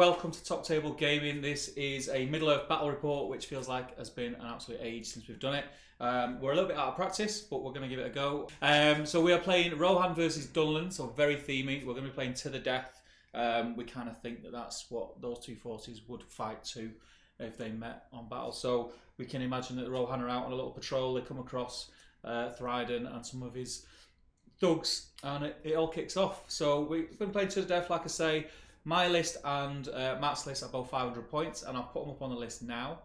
welcome to Top Table Gaming. This is a Middle-earth battle report, which feels like has been an absolute age since we've done it. We're a little bit out of practice, but we're going to give it a go. So we are playing Rohan versus Dunland, so very themey. We're going to be playing to the death. We kind of think that that's what those two forces would fight to if they met on battle. So we can imagine that the Rohan are out on a little patrol. They come across Thryden and some of his thugs, and it all kicks off. So we've been playing to the death, like I say. My list and Matt's list are both 500 points, and I'll put them up on the list now.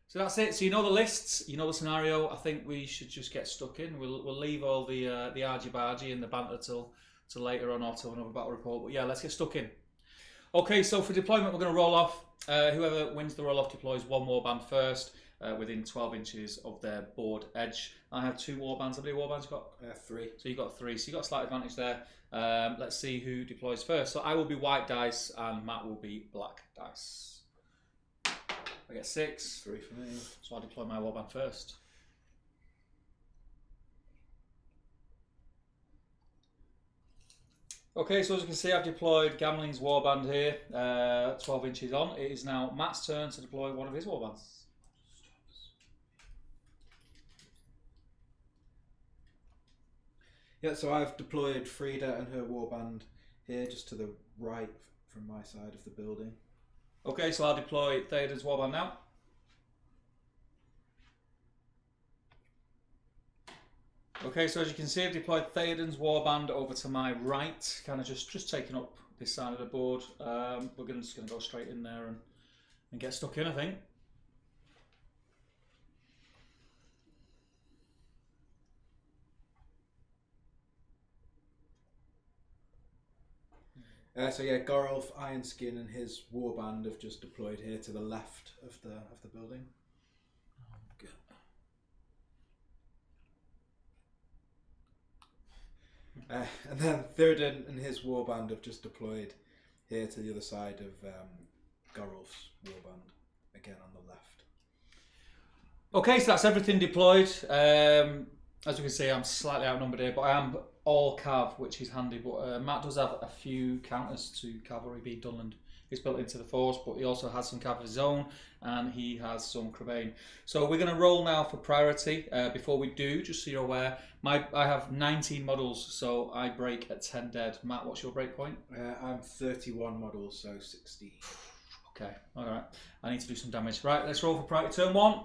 So that's it. So you know the lists, you know the scenario. I think we should just get stuck in. We'll leave all the argy-bargy and the banter till later on, or till another battle report. But yeah, let's get stuck in. Okay, so for deployment, we're going to roll off. Whoever wins the roll-off deploys one warband first, within 12 inches of their board edge. I have 2 warbands. How many warbands you got? 3. So you got 3. So you got a slight advantage there. Let's see who deploys first. So I will be white dice, and Matt will be black dice. I get 6. 3 for me. So I'll deploy my warband first. Okay, so as you can see, I've deployed Gamling's warband here, 12 inches on. It is now Matt's turn to deploy one of his warbands. Yeah, so I've deployed Frida and her warband here, just to the right from my side of the building. Okay, so I'll deploy Theodens Warband now. Okay, so as you can see, I've deployed Theodens Warband over to my right, kind of just taking up this side of the board. We're just going to go straight in there and get stuck in, I think. So yeah, Gorolf, Ironskin and his warband have just deployed here to the left of the building. And then Theoden and his warband have just deployed here to the other side of Gorolf's warband, again on the left. Okay, so that's everything deployed. As you can see, I'm slightly outnumbered here, but I am all cav, which is handy. But Matt does have a few counters to cavalry, being Dunland. He's built into the force, but he also has some cav of his own, and he has some Crevane. So we're going to roll now for priority. Before we do, just so you're aware, I have 19 models, so I break at 10 dead. Matt, what's your break point? I'm 31 models, so 60. Okay, all right. I need to do some damage. Right, let's roll for priority. Turn 1.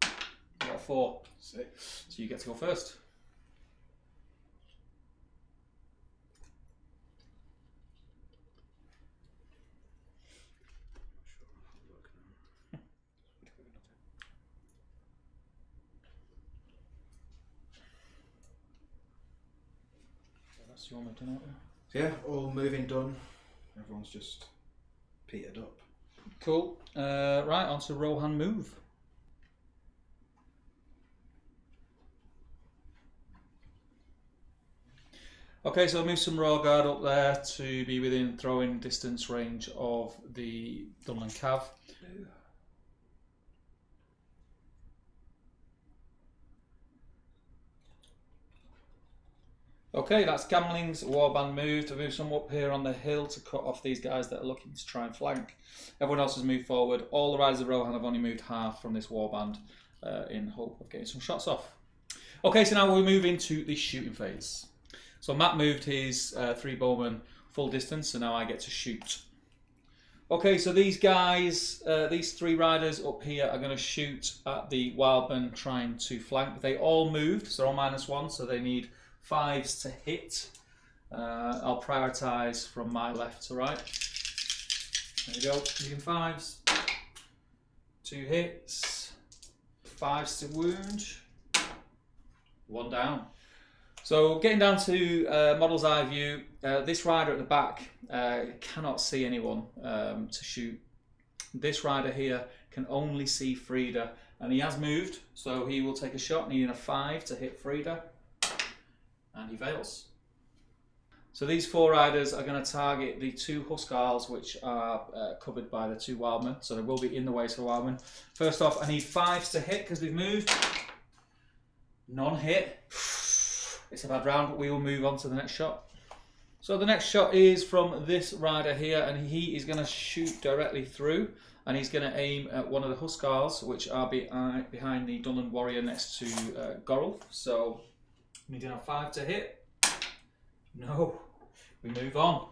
You got 4. 6. So you get to go first. That's your move, don't So yeah, all moving done. Everyone's just petered up. Cool. Right, on to Rohan move. Okay, so I'll move some Royal Guard up there to be within throwing distance range of the Dunland Cav. Okay, that's Gamling's warband moved. I've moved some up here on the hill to cut off these guys that are looking to try and flank. Everyone else has moved forward. All the riders of Rohan have only moved half from this warband in hope of getting some shots off. Okay, so now we move into the shooting phase. So Matt moved his 3 bowmen full distance, so now I get to shoot. Okay, so these guys, these 3 riders up here are going to shoot at the wildman trying to flank. They all moved, so they're all -1, so they need 5s to hit. I'll prioritise from my left to right. There we go, using 5s. 2 hits. 5s to wound. 1 down. So getting down to model's eye view, this rider at the back cannot see anyone to shoot. This rider here can only see Frida, and he has moved, so he will take a shot needing a 5 to hit Frida, and he fails. So these 4 riders are going to target the 2 Huskarls, which are covered by the 2 Wildmen. So they will be in the way to the Wildmen. First off, I need 5s to hit because they've moved. None hit. It's a bad round, but we will move on to the next shot. So the next shot is from this rider here, and he is going to shoot directly through. And he's going to aim at one of the Huskarls, which are behind the Dunland warrior next to Gorrel. So we need a 5 to hit. No, we move on.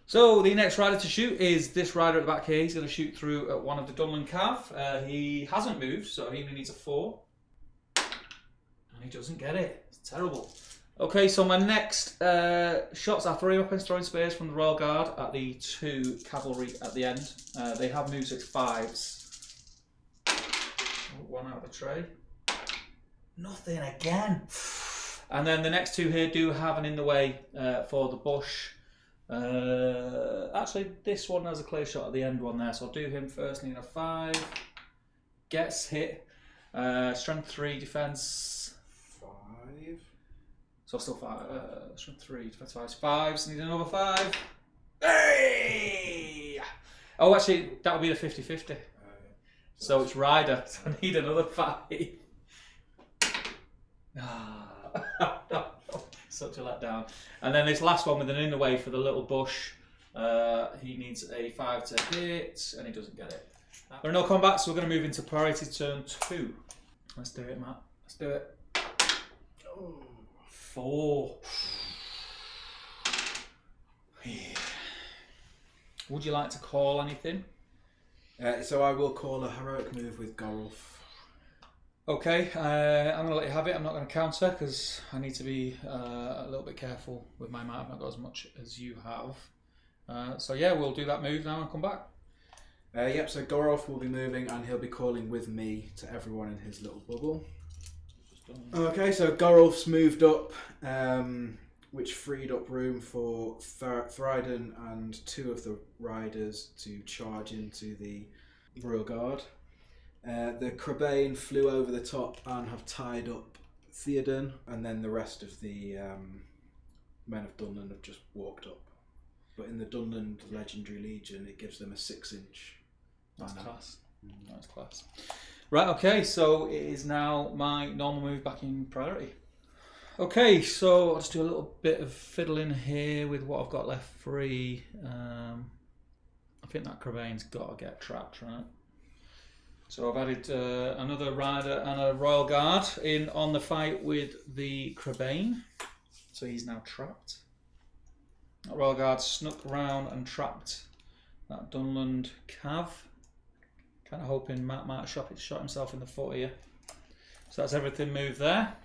So the next rider to shoot is this rider at the back here. He's going to shoot through at one of the Dunland Cav. He hasn't moved, so he only needs a 4. And he doesn't get it. It's terrible. Okay, so my next shots are throwing weapons, throwing spears from the Royal Guard at the 2 cavalry at the end. They have moved, so it's 5s. Oh, 1 out of the tray. Nothing again. And then the next 2 here do have an in the way for the bush. Actually, this one has a clear shot at the end one there, so I'll do him first. Need a 5. Gets hit. Strength 3, defense 5. So still 5. Strength 3, defense 5. 5s. Need another 5. Hey! Oh, actually, that'll be the 50-50. So it's rider. So I need another 5. Such a letdown. And then this last one with an in the way for the little bush. He needs a 5 to hit, and he doesn't get it. There are no combat, so we're going to move into priority turn 2. Let's do it, Matt. Let's do it. 4. Would you like to call anything? So I will call a heroic move with Gorrel. Okay, I'm going to let you have it. I'm not going to counter because I need to be a little bit careful with my might. I've not got as much as you have. So yeah, we'll do that move now and come back. Yep, so Gorrel will be moving and he'll be calling with me to everyone in his little bubble. Okay, so Gorrel's moved up, which freed up room for Thryden and 2 of the riders to charge into the Royal Guard. The Crabane flew over the top and have tied up Theoden, and then the rest of the men of Dunland have just walked up. But in the Dunland Legendary Legion, it gives them a 6-inch. That's class. That's class. Right, okay, so it is now my normal move back in priority. Okay, so I'll just do a little bit of fiddling here with what I've got left free. I think that Crabane's got to get trapped, right? So I've added another rider and a Royal Guard in on the fight with the Crabane. So he's now trapped. That Royal Guard snuck around and trapped that Dunland Cav. Kind of hoping Matt might have shot himself in the foot here. So that's everything moved there.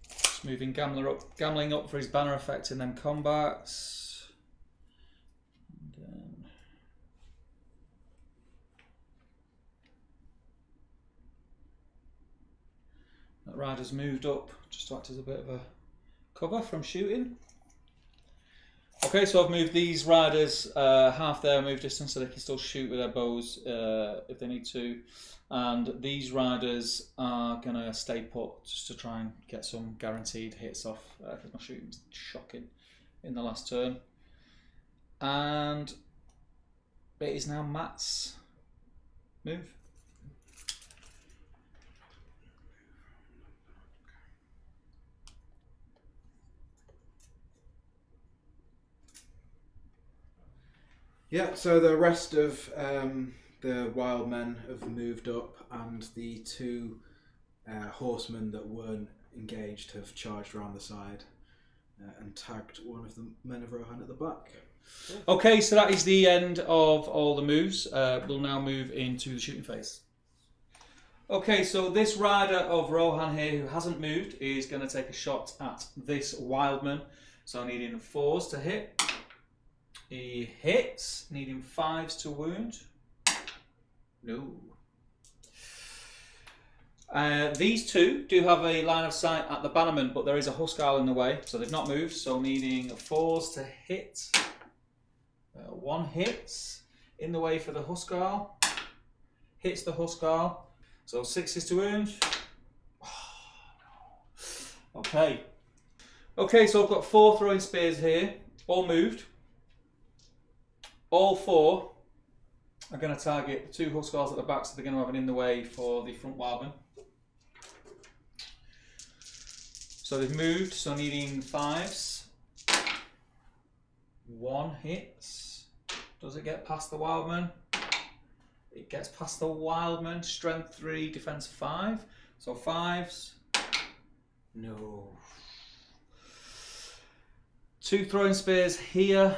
Just moving Gamling up for his banner effect in them combats. And then that rider's moved up just to act as a bit of a cover from shooting. Okay, so I've moved these riders half their move distance so they can still shoot with their bows if they need to. And these riders are going to stay put just to try and get some guaranteed hits off because my shooting's shocking in the last turn. And it is now Matt's move. Yeah, so the rest of the wild men have moved up, and the 2 horsemen that weren't engaged have charged around the side and tagged one of the men of Rohan at the back. Okay, so that is the end of all the moves. We'll now move into the shooting phase. Okay, so this rider of Rohan here who hasn't moved is going to take a shot at this wildman. So needing 4s to hit. He hits, needing 5s to wound. No. These 2 do have a line of sight at the bannerman, but there is a Huskarl in the way, so they've not moved. So needing 4s to hit. 1 hits in the way for the Huskarl. Hits the Huskarl. So 6s to wound. Oh, no. Okay. Okay, so I've got 4 throwing spears here, all moved. All 4 are going to target the 2 Huskars at the back, so they're going to have an in the way for the front wildman. So they've moved, so needing 5s. 1 hits. Does it get past the wildman? It gets past the wildman. Strength 3, defense 5. So 5s. No. 2 throwing spears here.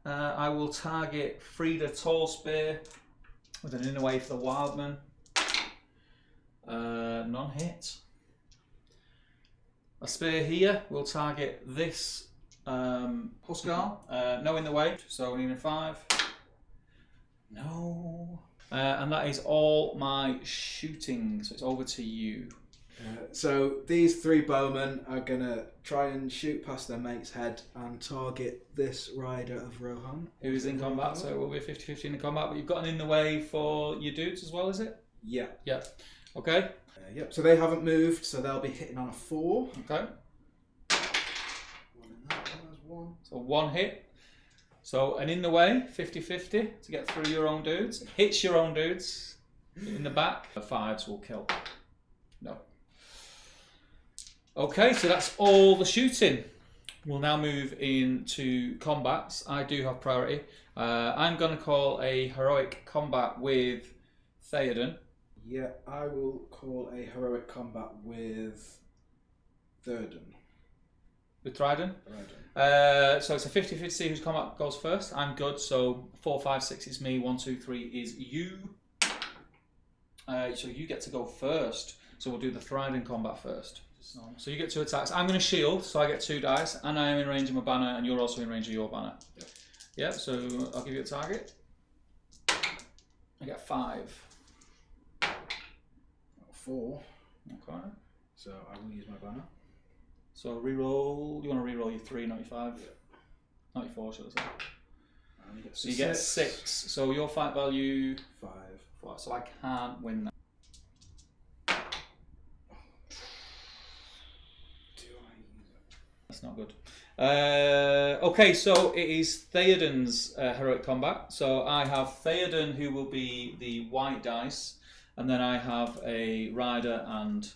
I will target Frida Tall Spear with an in away for the wildman. Non-hit. A spear here will target this Huskar. No in the way, so we need a 5. No. And that is all my shooting, so it's over to you. So these 3 bowmen are going to try and shoot past their mate's head and target this rider of Rohan. Who is in combat, so it will be a 50-50 in the combat, but you've got an in the way for your dudes as well, is it? Yeah. Yeah. Okay. Yep, so they haven't moved, so they'll be hitting on a 4. Okay. 1 in that one, there's 1. So 1 hit. So an in the way, 50-50 to get through your own dudes. Hits your own dudes in the back. The 5s will kill. No. Okay, so that's all the shooting. We'll now move into combats. I do have priority. I'm going to call a heroic combat with Theoden. Yeah, I will call a heroic combat with Theoden. With Thryden? Thryden. So it's a 50-50, see whose combat goes first. I'm good, so 4, 5, 6 is me, 1, 2, 3 is you. So you get to go first. So we'll do the Thryden combat first. So you get 2 attacks. I'm going to shield, so I get 2 dice, and I am in range of my banner, and you're also in range of your banner. Yep. Yeah, so I'll give you a target. I get 5. 4. Okay. So I will use my banner. So reroll. You want to reroll your 3, not your 5? Yeah. Not your 4, should I say? And So you get 6. So your fight value 5. 4. So I can't win that. That's not good. Okay, so it is Theoden's heroic combat. So I have Theoden, who will be the white dice, and then I have a rider and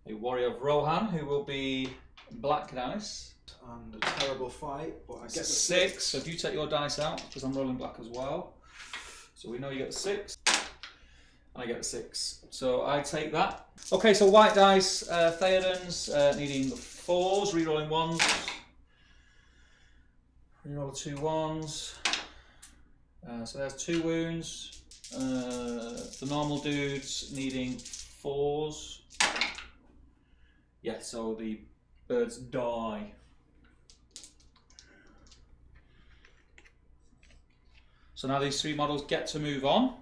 a warrior of Rohan, who will be black dice. And a terrible fight, but I get the 6. So if you take your dice out, because I'm rolling black as well. So we know you get the 6. I get the 6. So I take that. Okay, so white dice, Theoden's needing 4s, rerolling 1s. Reroll 2 1s. So there's 2 wounds. The normal dudes needing 4s. Yeah, so the birds die. So now these 3 models get to move on.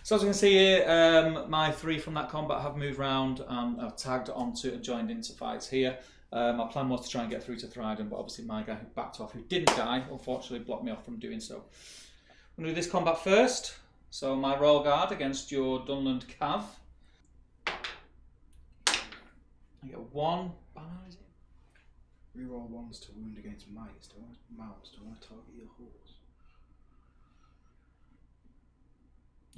So as you can see here, my 3 from that combat have moved round and have tagged onto and joined into fights here. My plan was to try and get through to Thryden, but obviously my guy who backed off, who didn't die, unfortunately blocked me off from doing so. I'm going to do this combat first. So my Royal Guard against your Dunland Cav. I get 1 banner, is it? reroll 1s to wound against mites. Do I target your horse?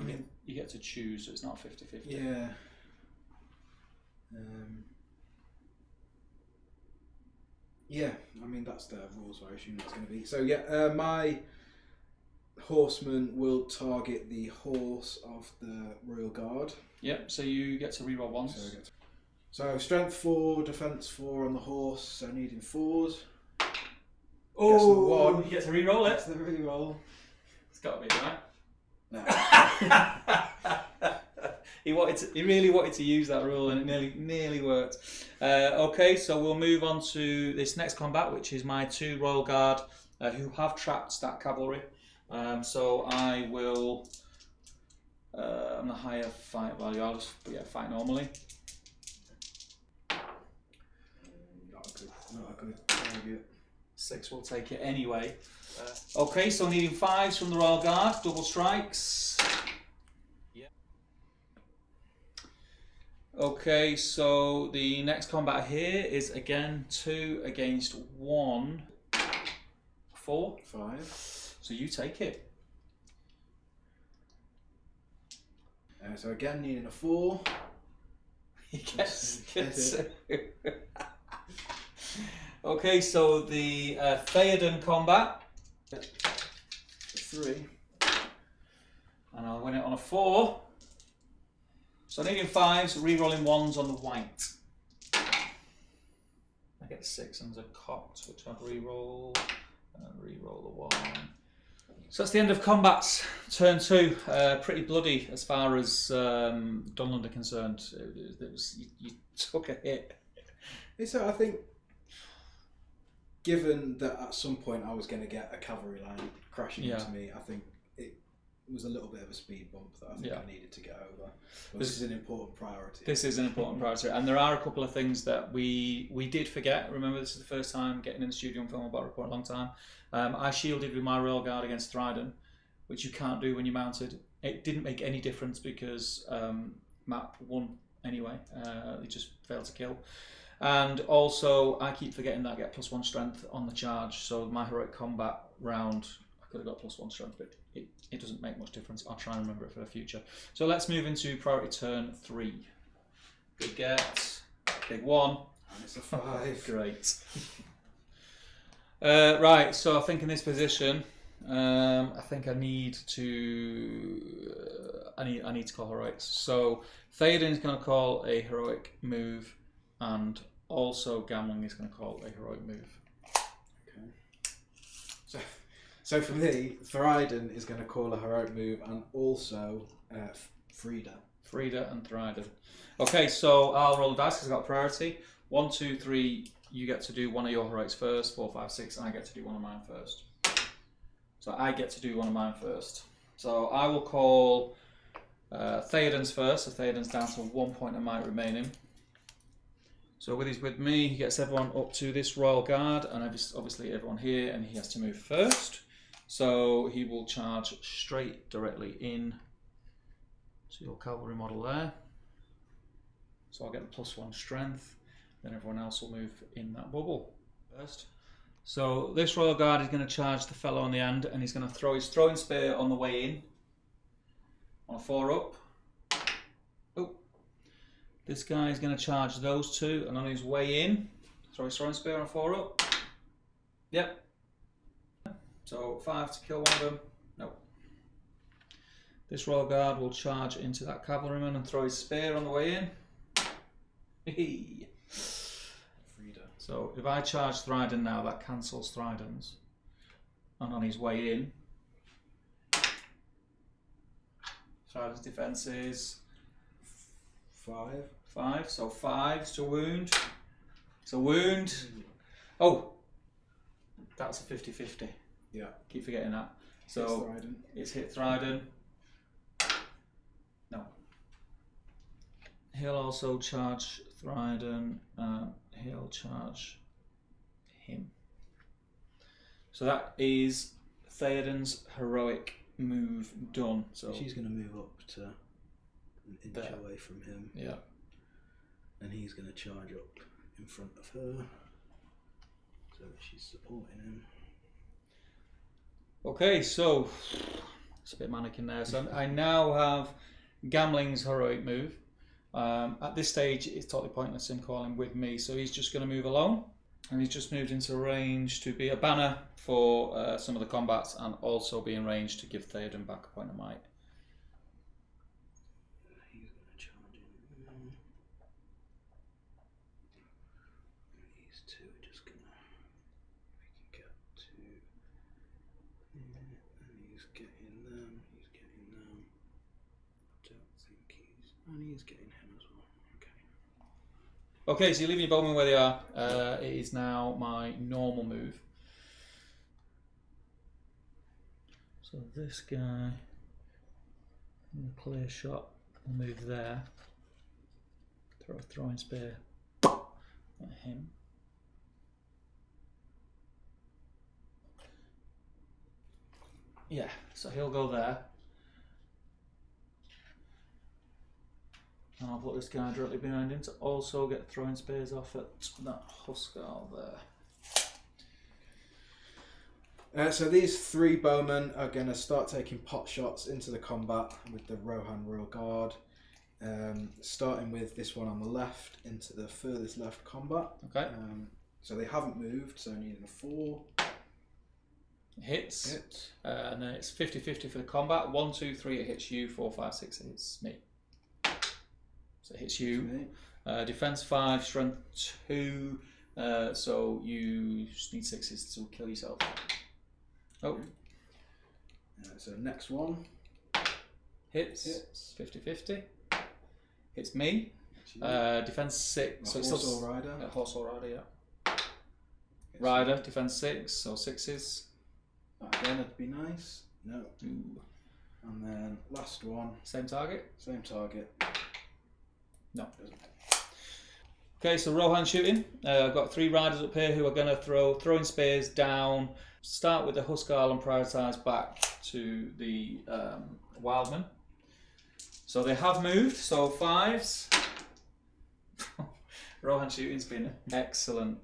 I mean, you get to choose, so it's not 50-50. Yeah. Yeah, I mean that's the rules, so I assume that's going to be. So yeah, my horseman will target the horse of the Royal Guard. Yep, so you get to reroll 1s. So strength 4, defense 4 on the horse, so needing 4s. Oh, you get to reroll it. That's the reroll. It's got to be, right? No. He really wanted to use that rule, and it nearly worked. Okay, so we'll move on to this next combat, which is my 2 Royal Guard who have trapped stack cavalry. So I will. I'm the higher fight value. I'll just fight normally. Not a good target. 6 will take it anyway. Okay, so needing 5s from the Royal Guard, double strikes. Okay, so the next combat here is again 2 against 1. 4. 5. So you take it. So again, needing a 4. He gets it. Okay, so the Theoden combat. 3. And I'll win it on a 4. So needing 5s, re-rolling 1s on the white. I get 6 and there's a cocked, which I'd re-roll. And re-roll the 1. So that's the end of combat's turn 2. Pretty bloody as far as Dunland are concerned. It was, you took a hit. So I think, given that at some point I was going to get a cavalry line crashing into me, I think it was a little bit of a speed bump that I think I needed to get over. But this is an important priority. This is an important priority, and there are a couple of things that we did forget. Remember, this is the first time getting in the studio and filming Battle Report in a long time. I shielded with my Royal Guard against Thryden, which you can't do when you're mounted. It didn't make any difference because Matt won anyway. He just failed to kill. And also, I keep forgetting that I get +1 strength on the charge. So my heroic combat round, I could have got +1 strength, but it doesn't make much difference. I'll try and remember it for the future. So let's move into priority turn 3. Good get. Big 1. And it's a 5. Great. Right, so I think in this position, I think I need to call heroics. So Theoden is going to call a heroic move, and also Gamling is going to call a heroic move. Okay. So for me, Thryden is going to call a heroic move, and also Frida and Thryden. Okay, so I'll roll the dice because I've got priority. 1, 2, 3. You get to do one of your heroics first. 4, 5, 6. I get to do one of mine first. So I get to do one of mine first. So I will call Theoden's first. So Theoden's down to 1 point of might remaining. So he's with me, he gets everyone up to this Royal Guard, and obviously everyone here, and he has to move first. So he will charge straight directly in to your cavalry model there. So I'll get the +1 strength. Then everyone else will move in that bubble first. So this Royal Guard is going to charge the fellow on the end, and he's going to throw his throwing spear on the way in. On a 4 up. Oh. This guy is going to charge those 2, and on his way in, throw his throwing spear on a 4 up. Yep. So 5 to kill one of them. No. This Royal Guard will charge into that cavalryman and throw his spear on the way in. Frida. So if I charge Thryden now, that cancels Thryden's. And on his way in, Thryden's defense is 5. So 5 to wound. It's a wound. Oh, that's a 50-50. Yeah. Keep forgetting that. So it's hit Thryden. No. He'll also charge Thryden. He'll charge him. So that is Theoden's heroic move done. So she's going to move up to an inch away from him. Yeah. And he's going to charge up in front of her, so that she's supporting him. Okay, so it's a bit manic in there. So I now have Gamling's heroic move. At this stage, it's totally pointless him calling with me, so he's just going to move alone. And he's just moved into range to be a banner for some of the combats, and also be in range to give Theoden back a point of might. He's going to charge in. These 2 are just going to... We can get to... And he's getting them. He's getting them. I don't think he's... And he's getting him as well. Okay. Okay, so you're leaving your bowmen where they are. It is now my normal move. So this guy, in a clear shot, will move there. Throw a throwing spear at him. Yeah, so he'll go there. And I'll put this guy directly behind him to also get throwing spears off at that Huskar there. So these 3 bowmen are going to start taking pot shots into the combat with the Rohan Royal Guard. Starting with this one on the left into the furthest left combat. Okay. So they haven't moved, so needing a 4. Hits. And then it's 50-50 for the combat. 1, 2, 3 it hits you. 4, 5, 6 it hits me. So it hits you. Defense 5, strength 2. So you just need 6s to kill yourself. Oh. So next one. Hits. 50-50. Hits me. Defense 6. So horse or rider. Horse or rider, yeah. Rider, defense 6, so 6s. Again, that'd be nice. No. Ooh. And then last one. Same target? Same target. No. Okay, so Rohan shooting. I've got 3 riders up here who are going to throwing spears down. Start with the Huskar and prioritise back to the Wildman. So they have moved, so 5s. Rohan shooting's been excellent.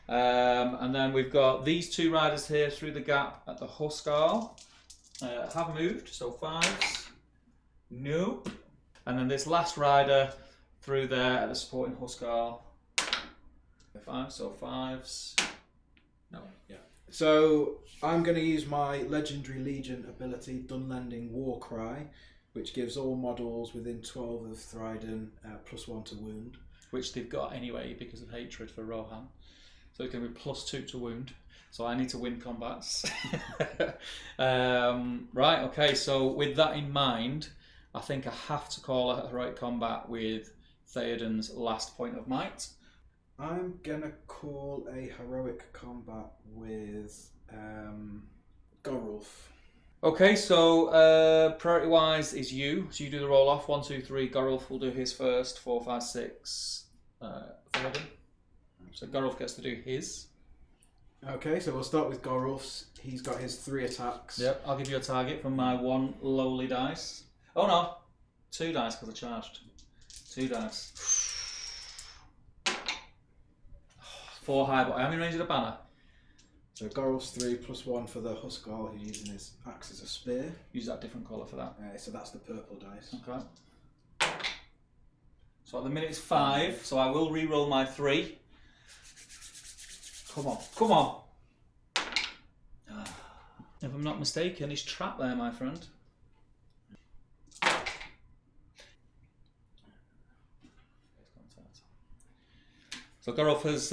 And then we've got these 2 riders here through the gap at the Huskar. Have moved, so 5s. Nope. And then this last rider through there at the supporting Huskar. 5, so 5s. No. Yeah. So I'm going to use my Legendary Legion ability, Dunlanding War Cry, which gives all models within 12 of Thryden +1 to wound. Which they've got anyway because of hatred for Rohan. So it's going to be +2 to wound. So I need to win combats. Right, okay, so with that in mind, I think I have to call a heroic combat with Theoden's last point of might. I'm going to call a heroic combat with Gorulf. Okay, so priority wise is you. So you do the roll off. 1, 2, 3. Gorulf will do his first. 4, 5, 6. Theoden. So Gorulf gets to do his. Okay, so we'll start with Gorulf's. He's got his 3 attacks. Yep, I'll give you a target from my 1 lowly dice. Oh no, 2 dice because I charged. 2 dice. 4 high, but I am in range of the banner. So Gorulf's 3 +1 for the Huskar who's using his axe as a spear. Use that different colour for that. So that's the purple dice. Okay. So at the minute it's 5, so I will re-roll my 3. Come on, come on. If I'm not mistaken, he's trapped there, my friend. So Gorulf has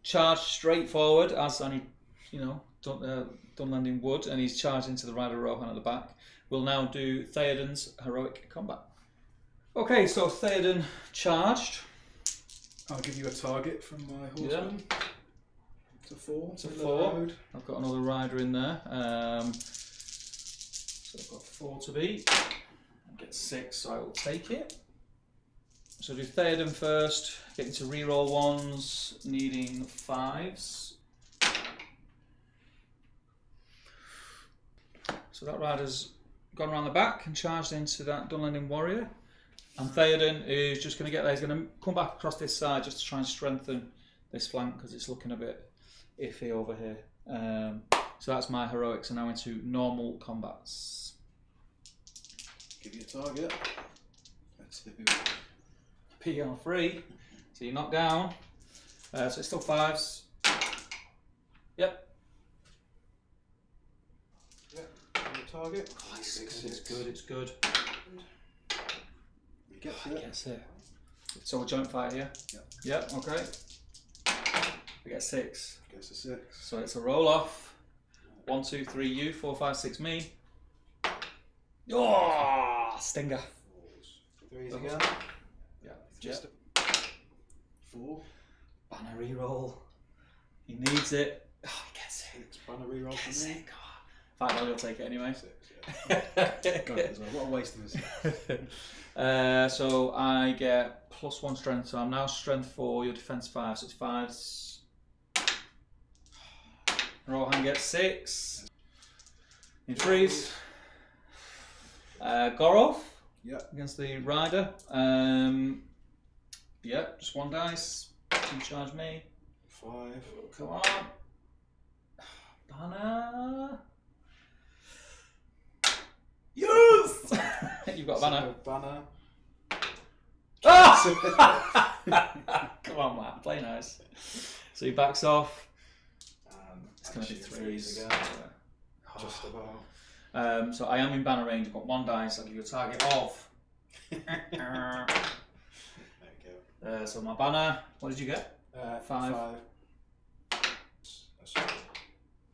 charged straight forward, as any, Dunland would, and he's charged into the rider Rohan at the back. We'll now do Theoden's heroic combat. Okay, so Theoden charged. I'll give you a target from my horseman. Yeah. It's a 4. It's a 4. I've got another rider in there. So I've got 4 to beat. I get 6, so I will take it. So do Theoden first, getting to reroll 1s, needing 5s. So that rider's gone around the back and charged into that Dunland warrior. And Theoden is just going to get there. He's going to come back across this side just to try and strengthen this flank because it's looking a bit iffy over here. So that's my heroics, and now into normal combats. Give you a target. That's P on 3, so you're knocked down. So it's still 5s. Yep. Target. Oh, it's good, it's good, it's good. He gets He it. gets it. So a joint fight here? Yep. Yep, okay. We get 6. Gets a 6. So it's a roll off. 1, 2, 3 you, 4, 5, 6 me. Oh, stinger. 3s again. Yeah, Just yep. a 4. Banner reroll. He needs it. Oh, he gets it. 6 banner reroll Gets for me. it. Fight well, you'll take it anyway. 6, yeah. Got it as well. What a waste of a 6. So I get +1 strength, so I'm now strength 4, your defense 5, so it's 5s. Rohan gets 6. In 3s. Gorulf. against the rider. Yeah, just 1 dice. You charge me. 5. Come on. Banner. Yes! You've got a banner. Banner. Ah! Come on, Matt. Play nice. So he backs off. It's going to be 3s again. Just about. So I am in banner range. I've got 1 dice. I'll give you a target of. There you go. So my banner. What did you get? 5.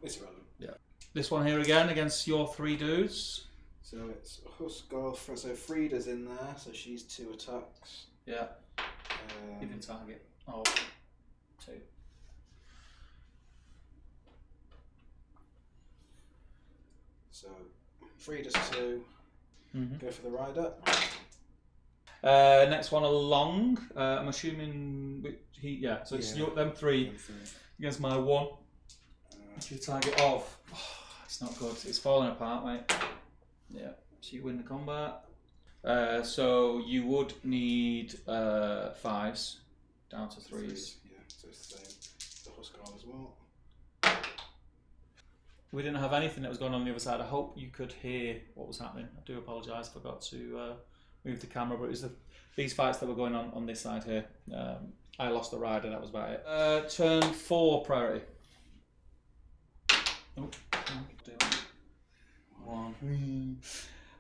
It's irrelevant. Yeah. This one here again against your 3 dudes. So it's Huskar. So Frieda's in there. So she's 2 attacks. Yeah. Give you a target of 2. So Frieda's 2. Go for the rider. Next one along. I'm assuming So it's them 3 against my 1. Give you a target of. Oh, it's not good. It's falling apart, mate. Yeah. So you win the combat. So you would need 5s down to 3s. Yeah, so it's the same. The Huskar as well. We didn't have anything that was going on the other side. I hope you could hear what was happening. I do apologise. I forgot to move the camera, but it was these fights that were going on this side here. I lost the rider. That was about it. Turn 4 priority. Oh, one.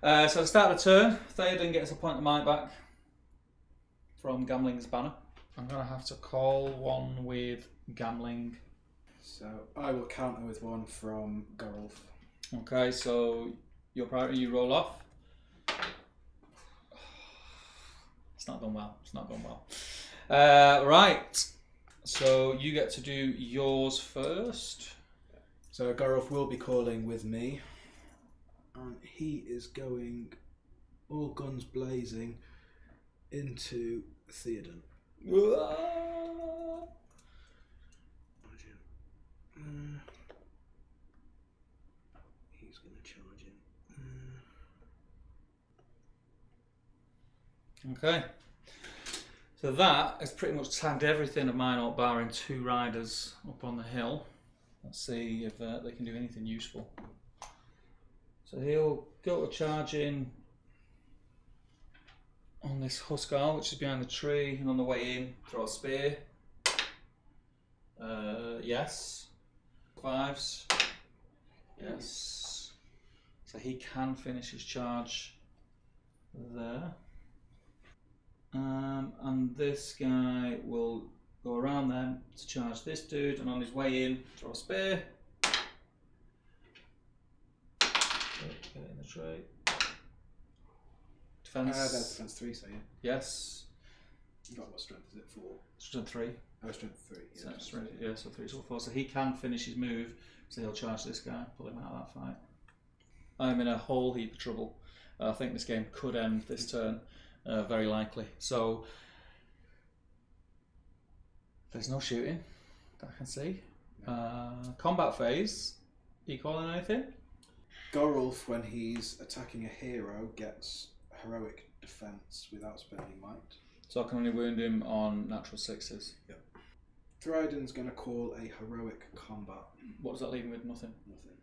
So at the start of the turn, Theoden gets a point of might back from Gamling's banner. I'm going to have to call one with Gamling. So I will counter with 1 from Gerulf. Okay, so your priority, you roll off. It's not gone well. It's not gone well. Right. So you get to do yours first. So Gerulf will be calling with me. And he is going all guns blazing into Theoden. He's going to charge in. Okay. So that has pretty much tagged everything of mine up, barring 2 riders up on the hill. Let's see if they can do anything useful. So he'll go to charge in on this Huskar, which is behind the tree, and on the way in, throw a spear. Yes. 5s. Yes. So he can finish his charge there. And this guy will go around them to charge this dude, and on his way in, throw a spear. Get it in the tray. Defense. That's defense 3, so yeah. Yes. You got what strength is it? 4. Strength 3. Oh, strength 3. Yeah, So strength, yeah, so 3, so 4. So he can finish his move, so he'll charge this guy, pull him out of that fight. I'm in a whole heap of trouble. I think this game could end this turn, very likely. So there's no shooting that I can see. Combat phase. Are you calling anything? Gerulf, when he's attacking a hero, gets heroic defense without spending might. So I can only wound him on natural 6s. Yep. Thryden's going to call a heroic combat. What does that leave him with? Nothing. Nothing.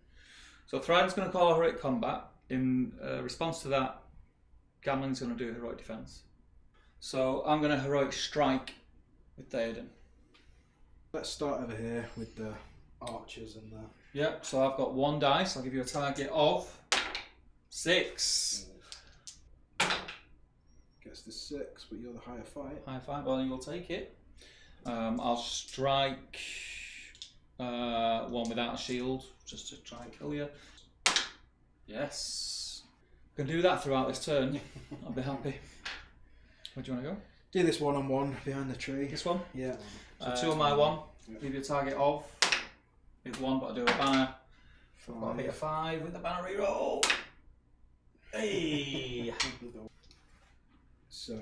So Thryden's going to call a heroic combat. In response to that, Gamling's going to do a heroic defense. So I'm going to heroic strike with Theoden. Let's start over here with the archers and the... Yep, so I've got 1 dice. I'll give you a target of 6. Gets the 6, but you're the higher fight. High 5, well, you'll take it. I'll strike 1 without a shield, just to try and kill you. Yes. I can do that throughout this turn. I'll be happy. Where do you want to go? Do this 1-on-1 behind the tree. This one? Yeah. So 2 on my 1. Yeah. Give you a target of. With 1, but I do a banner. I've got to hit a 5 with the banner reroll. Hey! So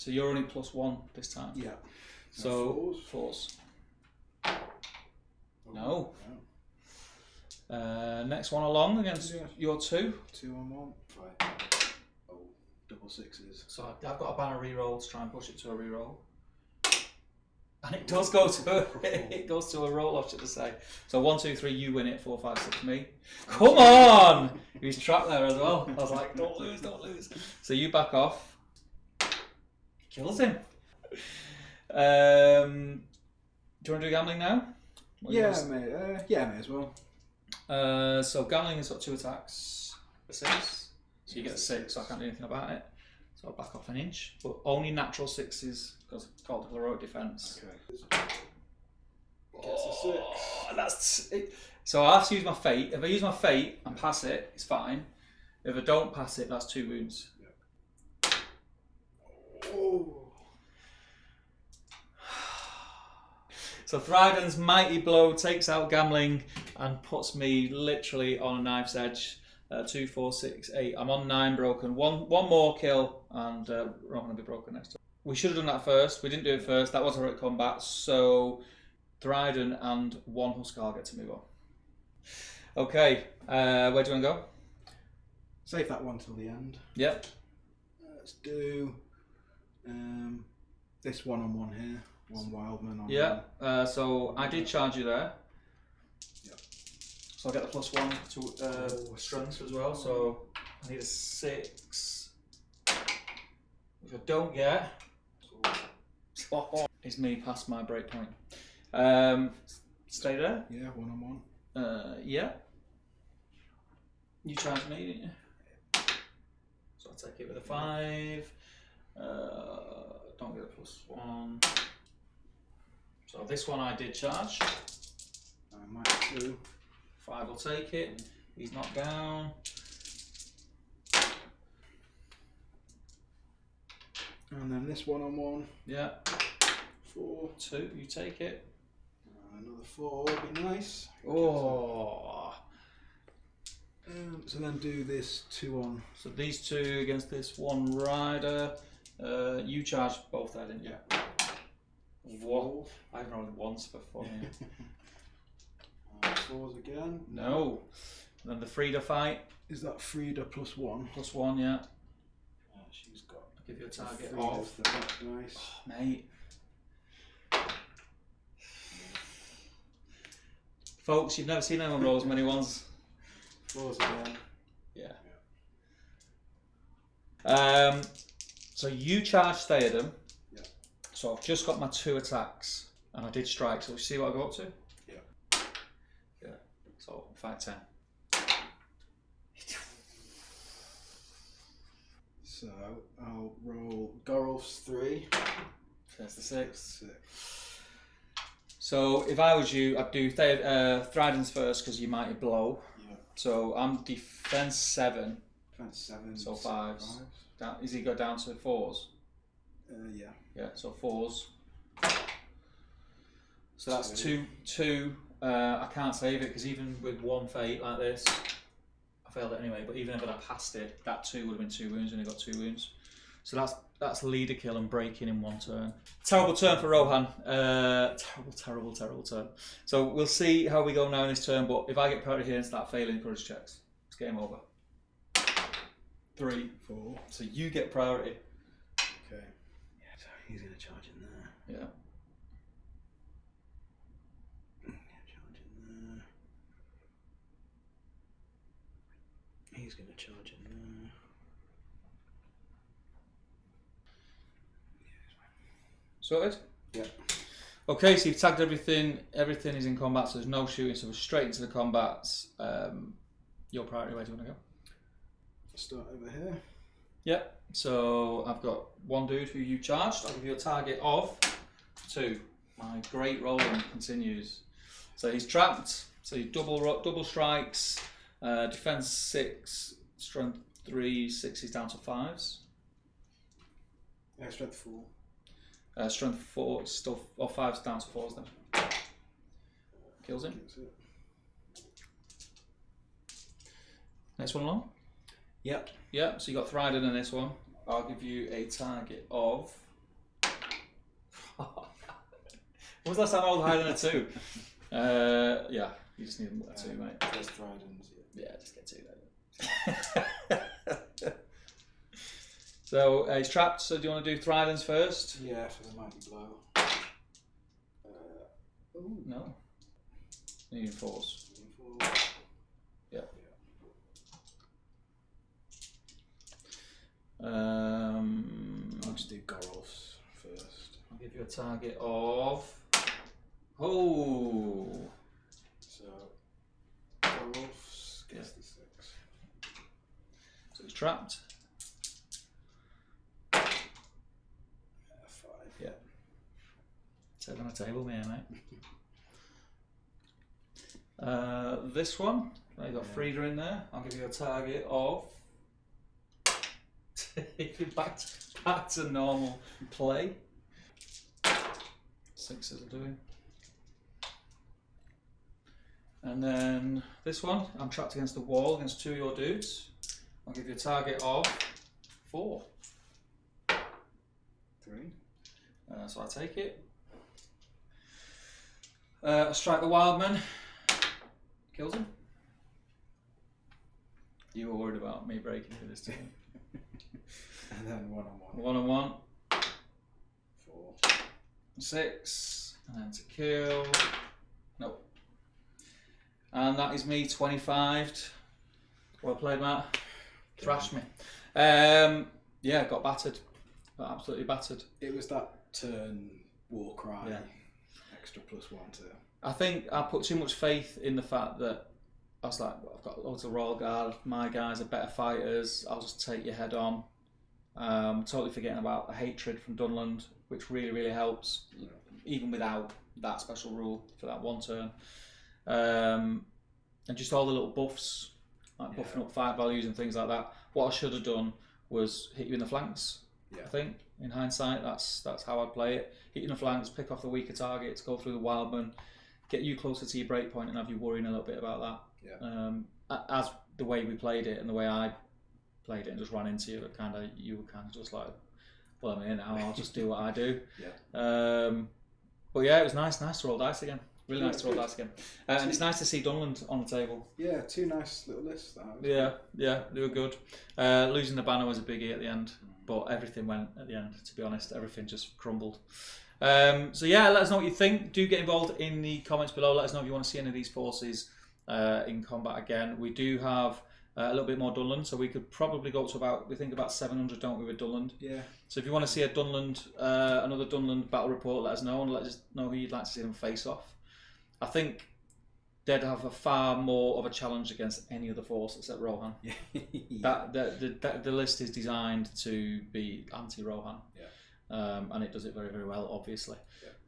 you're only +1 this time. yeah. So 4s. No. Next one along against your 2. 2-on-1. Right. Oh, or 6s. So I've got a banner reroll to try and push it to a reroll. And it does go to it goes to a roll, I should say. So 1, 2, 3, you win it. 4, 5, 6, me. Come on! He's trapped there as well. I was like, don't lose, don't lose. So you back off. Kills him. Do you want to do gambling now? Yeah, may as well. So Gamling has got 2 attacks for 6. So you get a 6, so I can't do anything about it. So I'll back off an inch. But only natural 6s because it's called heroic defense. Okay. Gets a 6. That's it. So I have to use my fate. If I use my fate and pass it, it's fine. If I don't pass it, that's 2 wounds. Yep. Oh. So Thryden's mighty blow takes out Gamling and puts me literally on a knife's edge. 2, 4, 6, 8. I'm on 9 broken. One more kill and Rohan will be broken next time. We should have done that first. We didn't do it first. That was heroic combat. So Thryden and 1 Huskar get to move on. Okay, where do you want to go? Save that one till the end. Yep. Let's do this 1-on-1 here. 1 wildman on. Yeah. So I did charge you there. Yep. So I get the +1 to strength as well. So I need a 6. If I don't get, it's me past my break point. Stay there. Yeah, 1-on-1. Yeah. You charged me, didn't you? So I'll take it with a 5. Don't get a +1. So this one I did charge. I might have 2. 5 will take it. He's knocked down. And then this 1-on-1. Yeah. 4. 2, you take it. Another 4 would be nice. Oh. So then do this 2 on. So these 2 against this 1 rider. You charged both there, didn't you? Yeah. What? I've rolled once for fun. 4s again. No. And then the Frida fight. Is that Frida +1? +1, yeah. She's got. I'll give you a target Frida's of. that's nice. Oh, mate. Folks, you've never seen anyone roll as many ones. 4s again. Yeah. So you charged Theoden. Yeah. So I've just got my 2 attacks, and I did strike. So we see what I go up to. Yeah. Yeah. So 5, 10. So I'll roll Gorolf's 3. There's the 6. 6. So if I was you, I'd do Thryden's first because you might blow. Yeah. So I'm defense 7. Defense 7. So 5s. Down, is he go down to 4s? Yeah. Yeah. So 4s. So that's 2. I can't save it because even with 1 fate like this, I failed it anyway. But even if I passed it, that 2 would have been 2 wounds. Only got 2 wounds. So that's leader kill and breaking in 1 turn. Terrible turn for Rohan. Terrible turn. So we'll see how we go now in this turn. But if I get priority here and start failing courage checks, it's game over. 3, 4. So you get priority. Okay. Yeah. So he's gonna charge in there. Yeah. Charge in there. He's gonna charge in there. Sorted? Yeah. Okay, so you've tagged everything. Everything is in combat, so there's no shooting. So we're straight into the combats. Your priority, where do you want to go? Start over here. Yep. So I've got 1 dude who you charged. I'll give you a target of 2. My great rolling continues. So he's trapped. So you double strikes. Defense 6, strength 3, 6 is down to 5s. Yeah, strength 4. Strength 4 is still, or 5's down to 4s then. Kills him. Next one along? Yep. Yeah, so you got Thryden in this one. I'll give you a target of. When was the last time I rolled higher than a 2? Yeah, you just need a 2, mate. There's Thryden's. Yeah, just get 2 then. So he's trapped. So do you want to do Thryden's first? Yeah, for the mighty blow. No. Need force. Yeah. I'll just do Gorolf's first. I'll give you a target of. Oh. So Gorolf's gets the 6. So he's trapped. 5. Yeah. 7 on a table, mate. This one, you've got Frida in there. I'll give you a target of. back to normal play. 6 will do. And then this one, I'm trapped against the wall against 2 of your dudes. I'll give you a target of 4. 3. So I take it. I'll strike the wildman. Kills him. You were worried about me breaking through this time. And then 1 on 1. 1 on 1. 4. 6. And then to kill. Nope. And that is me 25'd. Well played, Matt. Thrashed me. Yeah, got battered. Got absolutely battered. It was that turn war cry. Yeah. Extra +1 to. I think I put too much faith in the fact that I was like, well, I've got loads of Royal Guard, my guys are better fighters, I'll just take your head on. Totally forgetting about the hatred from Dunland, which really, really helps, even without that special rule for that 1 turn. And just all the little buffs, like buffing up fight values and things like that. What I should have done was hit you in the flanks. I think, in hindsight, that's how I'd play it. Hit you in the flanks, pick off the weaker targets, go through the wildman, get you closer to your break point and have you worrying a little bit about that. As the way we played it and the way I played it and just ran into you, you were kind of just like, well, I'm here now, I'll just do what I do. But yeah, it was nice to roll dice again. Really nice to roll dice again. And it's nice to see Dunland on the table. Yeah, 2 nice little lists. Yeah, they were good. Losing the banner was a biggie at the end, but everything went at the end, to be honest. Everything just crumbled. So yeah, let us know what you think. Do get involved in the comments below. Let us know if you want to see any of these forces in combat again. We do have a little bit more Dunland, so we could probably go up to about 700, don't we, with Dunland? Yeah. So if you want to see a Dunland, another Dunland battle report, let us know and let us know who you'd like to see them face off. I think they'd have a far more of a challenge against any other force except Rohan. The list is designed to be anti-Rohan. And it does it very, very well, obviously.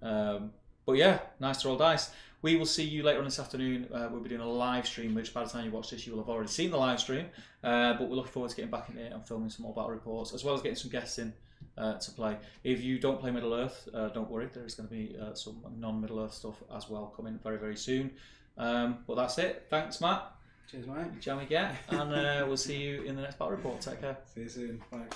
But yeah, nice to roll dice. We will see you later on this afternoon. We'll be doing a live stream, which by the time you watch this, you will have already seen the live stream. But we're looking forward to getting back in it and filming some more battle reports, as well as getting some guests in to play. If you don't play Middle Earth, don't worry. There is going to be some non-Middle Earth stuff as well coming very, very soon. But that's it. Thanks, Matt. Cheers, mate. Shall we get? And we'll see you in the next battle report. Take care. See you soon. Bye.